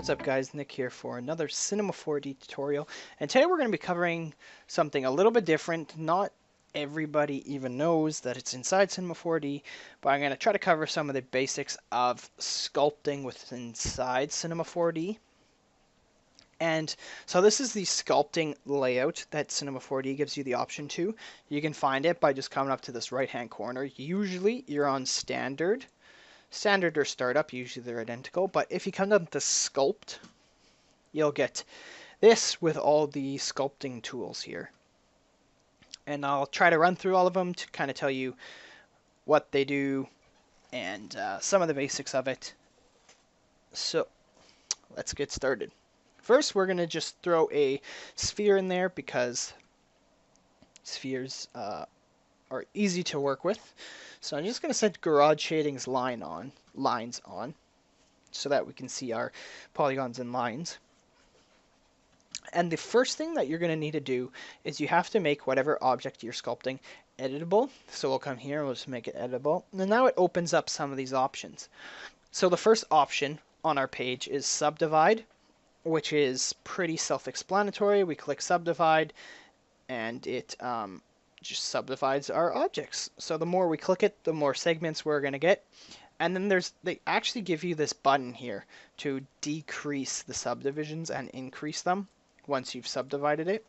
What's up guys, Nick here for another Cinema 4D tutorial, and today we're going to be covering something a little bit different. Not everybody even knows that it's inside Cinema 4D, but I'm going to try to cover some of the basics of sculpting within inside Cinema 4D. And so this is the sculpting layout that Cinema 4D gives you the option to. You can find it by just coming up to this right hand corner. Usually you're on standard or startup, usually they're identical, but if you come down to sculpt, you'll get this with all the sculpting tools here. And I'll try to run through all of them to kind of tell you what they do and some of the basics of it. So let's get started. First, we're going to just throw a sphere in there because spheres are easy to work with. So I'm just going to set garage shadings lines on so that we can see our polygons and lines. And the first thing that you're going to need to do is you have to make whatever object you're sculpting editable. So we'll come here and we'll just make it editable. And now it opens up some of these options. So the first option on our page is subdivide, which is pretty self-explanatory. We click subdivide and it just subdivides our objects. So the more we click it, the more segments we're going to get. And then they actually give you this button here to decrease the subdivisions and increase them once you've subdivided it.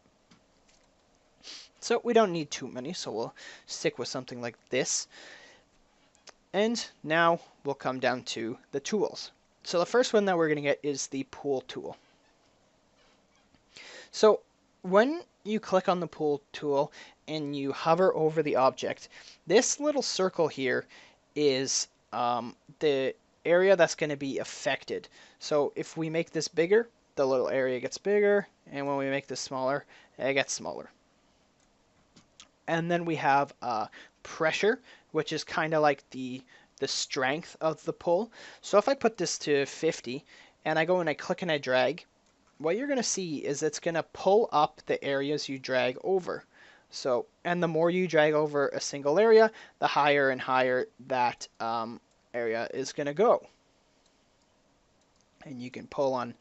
So we don't need too many, so we'll stick with something like this. And now we'll come down to the tools. So the first one that we're going to get is the pool tool. So when you click on the pool tool and you hover over the object, this little circle here is the area that's going to be affected. So if we make this bigger, the little area gets bigger, and when we make this smaller, it gets smaller. And then we have pressure, which is kind of like the strength of the pull. So if I put this to 50 and I go and I click and I drag, what you're going to see is it's going to pull up the areas you drag over. So, and the more you drag over a single area, the higher and higher that area is going to go. And you can pull on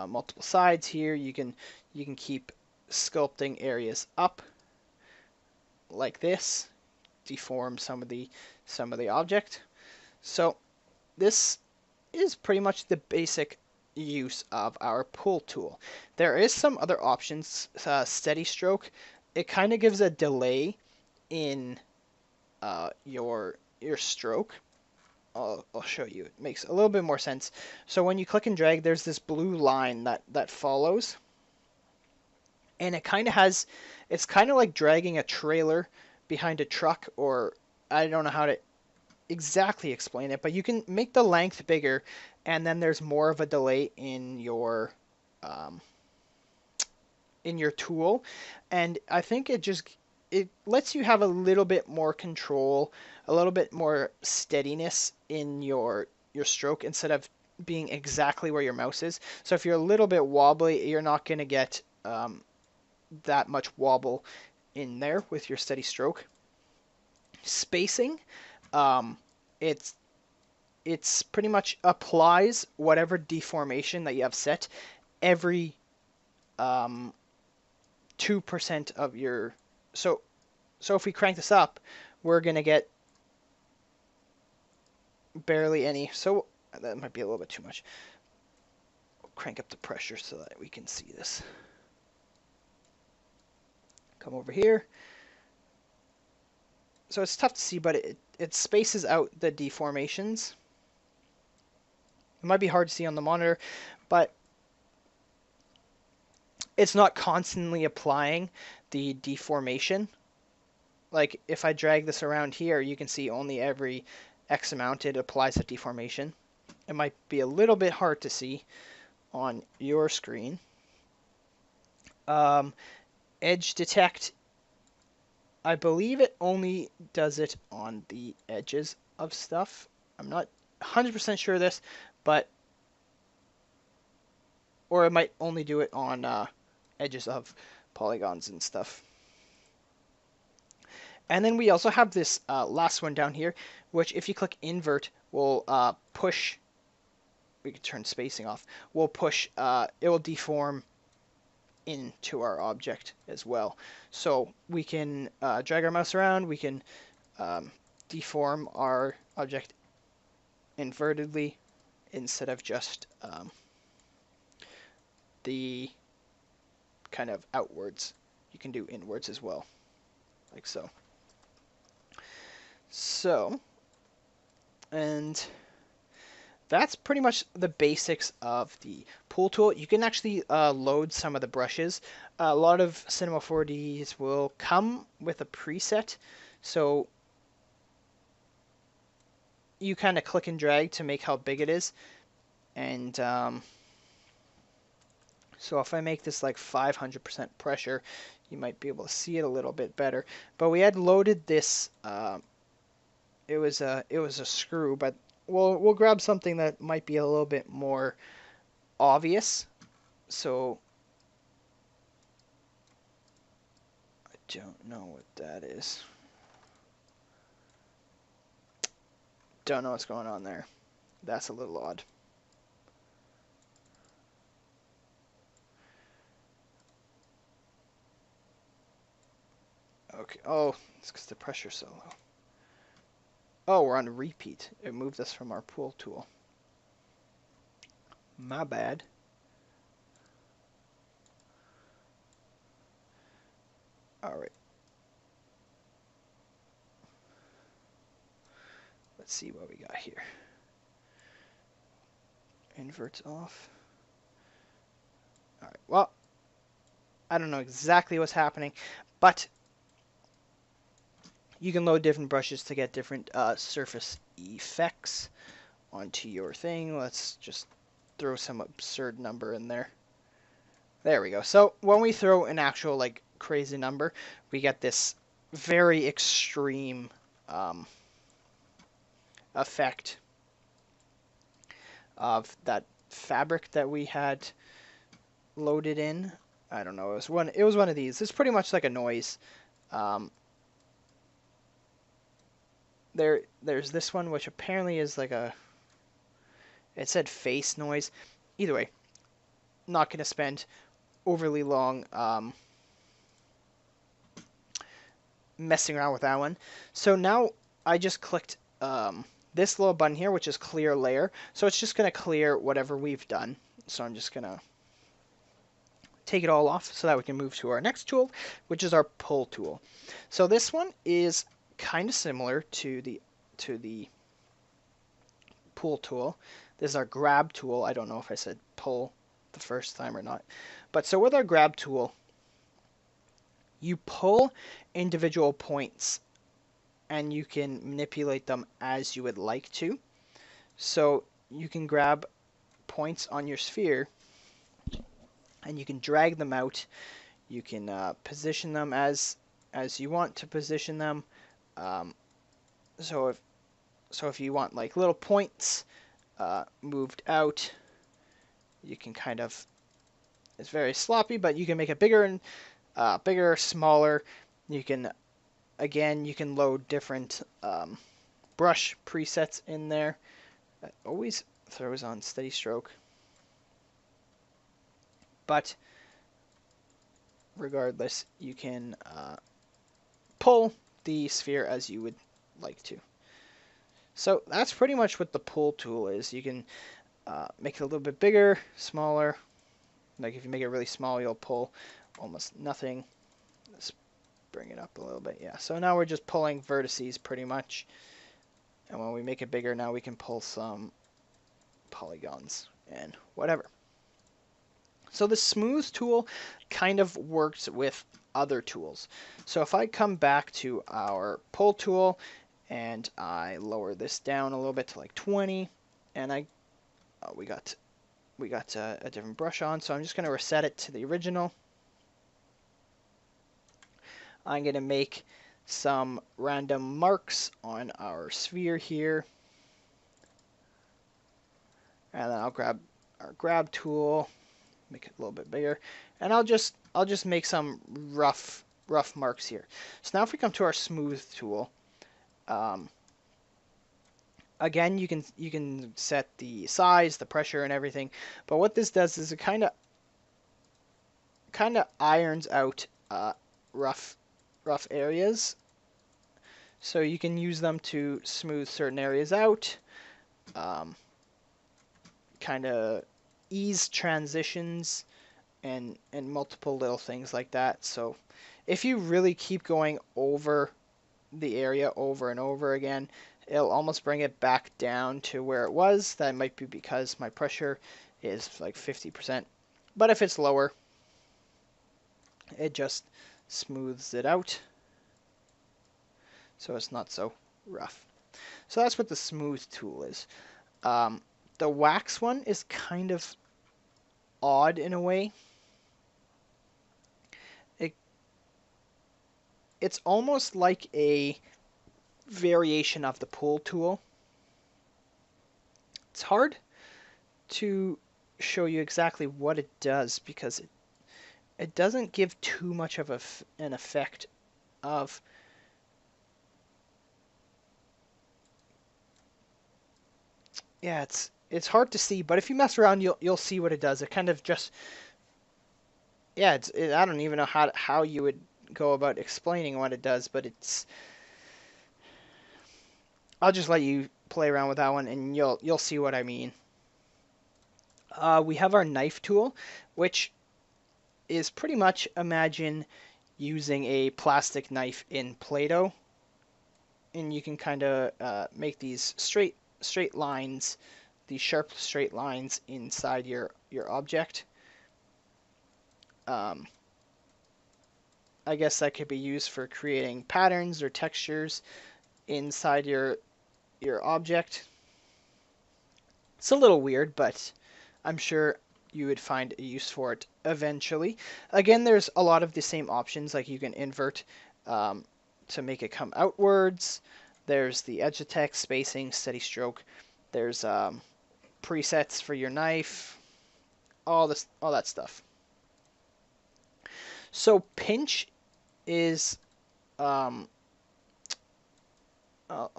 multiple sides here. You can keep sculpting areas up like this, deform some of the object. So this is pretty much the basic use of our pull tool. There is some other options. Steady stroke, it kind of gives a delay in your stroke. I'll show you. It makes a little bit more sense. So when you click and drag, there's this blue line that follows, and it kind of has, it's kind of like dragging a trailer behind a truck, or I don't know how to exactly explain it, but you can make the length bigger, and then there's more of a delay in your tool, and I think it lets you have a little bit more control, a little bit more steadiness in your stroke instead of being exactly where your mouse is. So if you're a little bit wobbly, you're not going to get that much wobble in there with your steady stroke. Spacing, it's pretty much applies whatever deformation that you have set every 2% of your, so if we crank this up, we're gonna get barely any. So that might be a little bit too much. I'll crank up the pressure so that we can see this. Come over here. So it's tough to see, but it spaces out the deformations. It might be hard to see on the monitor, but it's not constantly applying the deformation. Like if I drag this around here, you can see only every X amount it applies a deformation. It might be a little bit hard to see on your screen. Edge detect, I believe it only does it on the edges of stuff. I'm not 100% sure of this, but, or it might only do it on edges of polygons and stuff. And then we also have this last one down here, which if you click invert will push we can turn spacing off, we'll push, it will deform into our object as well. So we can drag our mouse around, we can deform our object invertedly instead of just the kind of outwards. You can do inwards as well, like so. So, and that's pretty much the basics of the pool tool. You can actually load some of the brushes. A lot of Cinema 4Ds will come with a preset, so you kind of click and drag to make how big it is. And so if I make this like 500% pressure, you might be able to see it a little bit better. But we had loaded this. It was a screw, but we'll grab something that might be a little bit more obvious. So I don't know what that is. Don't know what's going on there. That's a little odd. Okay. Oh, it's because the pressure's so low. Oh, we're on repeat. It moved us from our pool tool. My bad. All right. Let's see what we got here. Inverts off. All right. Well, I don't know exactly what's happening, but you can load different brushes to get different surface effects onto your thing. Let's just throw some absurd number in there. There we go. So when we throw an actual like crazy number, we get this very extreme effect of that fabric that we had loaded in. I don't know. It was one of these. It's pretty much like a noise. There's this one which apparently is like a. It said face noise. Either way, not gonna spend overly long messing around with that one. So now I just clicked this little button here, which is clear layer. So it's just gonna clear whatever we've done. So I'm just gonna take it all off so that we can move to our next tool, which is our pull tool. So this one is kind of similar to the pull tool. This is our grab tool. I don't know if I said pull the first time or not. But so with our grab tool, you pull individual points and you can manipulate them as you would like to. So you can grab points on your sphere and you can drag them out. You can position them as you want to position them. So if you want like little points moved out, you can kind of. It's very sloppy, but you can make it bigger and bigger, smaller. You can load different brush presets in there. That always throws on steady stroke. But regardless, you can pull the sphere as you would like to. So that's pretty much what the pull tool is. You can make it a little bit bigger, smaller. Like if you make it really small, you'll pull almost nothing. Let's bring it up a little bit. Yeah, so now we're just pulling vertices pretty much. And when we make it bigger, now we can pull some polygons and whatever. So the smooth tool kind of works with other tools. So if I come back to our pull tool and I lower this down a little bit to like 20, and we got a different brush on, so I'm just going to reset it to the original. I'm going to make some random marks on our sphere here, and then I'll grab our grab tool, make it a little bit bigger, and I'll just make some rough marks here. So now if we come to our smooth tool, Again, you can set the size, the pressure, and everything. But what this does is it kind of irons out rough rough areas. So you can use them to smooth certain areas out, kind of ease transitions, and multiple little things like that. So if you really keep going over the area over and over again, it'll almost bring it back down to where it was. That might be because my pressure is like 50%. But if it's lower, it just smooths it out so it's not so rough. So that's what the smooth tool is. The wax one is kind of odd in a way. It's almost like a variation of the pull tool. It's hard to show you exactly what it does because it doesn't give too much of an effect of it's hard to see, but if you mess around you'll see what it does. It kind of just I don't even know how you would go about explaining what it does, but I'll just let you play around with that one and you'll see what I mean. We have our knife tool, which is pretty much, imagine using a plastic knife in Play-Doh, and you can kind of make these straight lines, these sharp straight lines inside your object. I guess that could be used for creating patterns or textures inside your object. It's a little weird, but I'm sure you would find a use for it eventually. Again, there's a lot of the same options, like you can invert to make it come outwards. There's the edge of text, spacing, steady stroke. There's presets for your knife, all that stuff. So pinch is I'll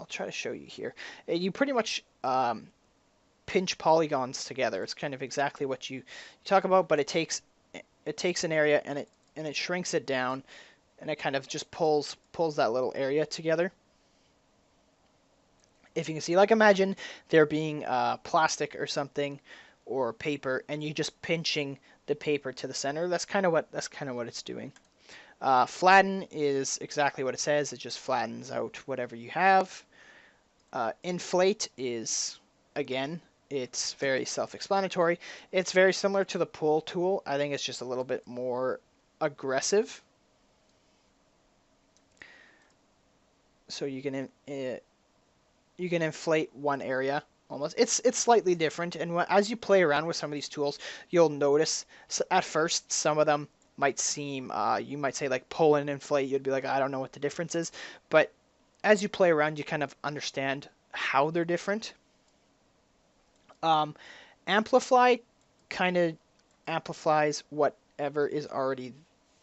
try to show you here. You pretty much pinch polygons together. It's kind of exactly what you talk about, but it takes an area and it shrinks it down, and it kind of just pulls that little area together. If you can see, like imagine there being plastic or something or paper, and you just pinching the paper to the center. That's kind of what it's doing. Flatten is exactly what it says. It just flattens out whatever you have. Inflate is, again, it's very self-explanatory. It's very similar to the pull tool. I think it's just a little bit more aggressive. So you can inflate one area almost. It's slightly different, and as you play around with some of these tools, you'll notice at first some of them might seem, you might say like pull and inflate, you'd be like, I don't know what the difference is, but as you play around, you kind of understand how they're different. Amplify kind of amplifies whatever is already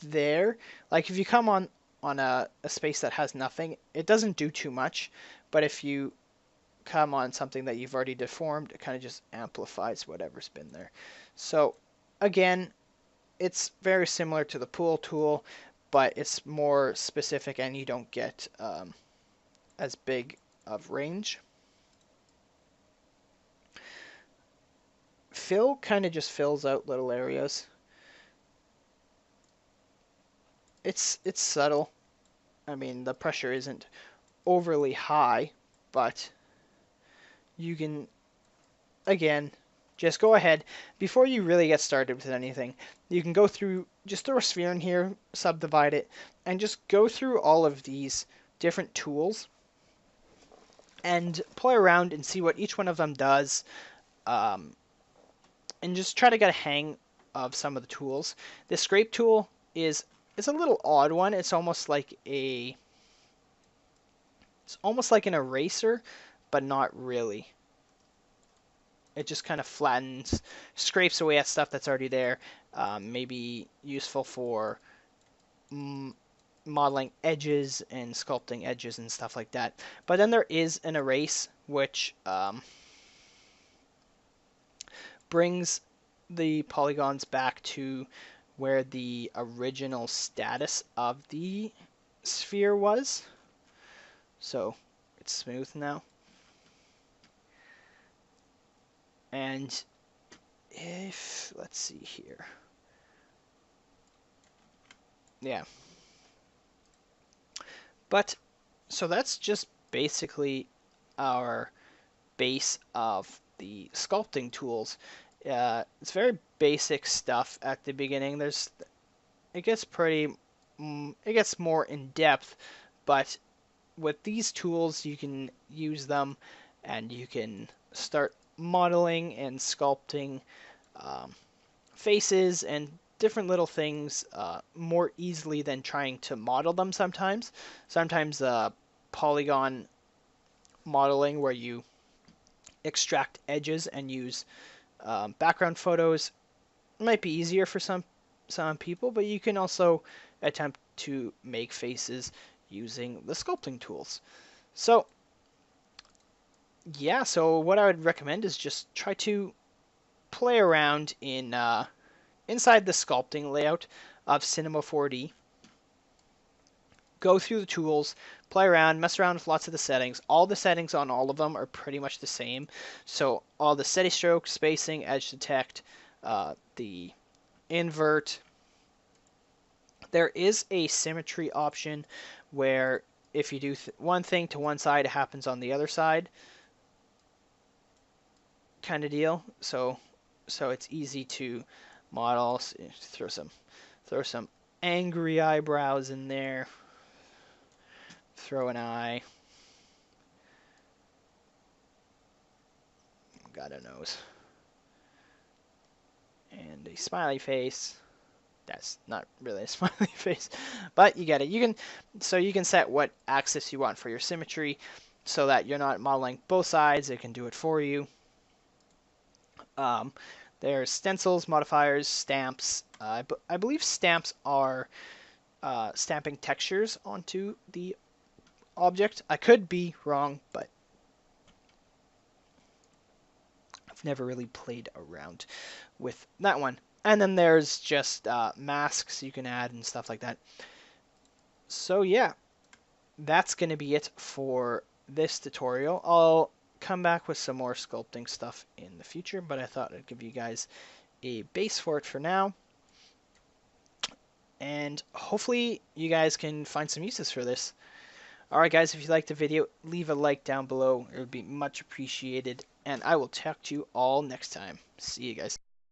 there. Like if you come on a space that has nothing, it doesn't do too much, but if you come on something that you've already deformed, it kind of just amplifies whatever's been there. So again, it's very similar to the pull tool, but it's more specific and you don't get as big of range. Fill kind of just fills out little areas. It's subtle. I mean, the pressure isn't overly high, but you can, again, just go ahead. Before you really get started with anything, you can go through, just throw a sphere in here, subdivide it, and just go through all of these different tools and play around and see what each one of them does, and just try to get a hang of some of the tools. The scrape tool is a little odd one. It's almost like an eraser, but not really. It just kind of flattens, scrapes away at stuff that's already there. Maybe useful for modeling edges and sculpting edges and stuff like that. But then there is an erase, which brings the polygons back to where the original status of the sphere was. So it's smooth now. And if, let's see here. Yeah. But, so that's just basically our base of the sculpting tools. It's very basic stuff at the beginning. It gets it gets more in depth, but with these tools you can use them and you can start modeling and sculpting faces and different little things more easily than trying to model them sometimes. Sometimes polygon modeling, where you extract edges and use background photos, might be easier for some people, but you can also attempt to make faces using the sculpting tools. So yeah, so what I would recommend is just try to play around in inside the sculpting layout of Cinema 4D. Go through the tools, play around, mess around with lots of the settings. All the settings on all of them are pretty much the same. So all the steady stroke, spacing, edge detect, the invert. There is a symmetry option where if you do one thing to one side, it happens on the other side, kind of deal. So it's easy to model. So throw some angry eyebrows in there. Throw an eye. Got a nose. And a smiley face. That's not really a smiley face, but you get it. You can set what axis you want for your symmetry so that you're not modeling both sides. It can do it for you. There's stencils, modifiers, stamps. I believe stamps are stamping textures onto the object. I could be wrong, but I've never really played around with that one. And then there's just masks you can add and stuff like that. So yeah, that's going to be it for this tutorial. I'll come back with some more sculpting stuff in the future, but I thought I'd give you guys a base for it for now. And hopefully you guys can find some uses for this. Alright guys, if you liked the video, leave a like down below. It would be much appreciated. And I will talk to you all next time. See you guys.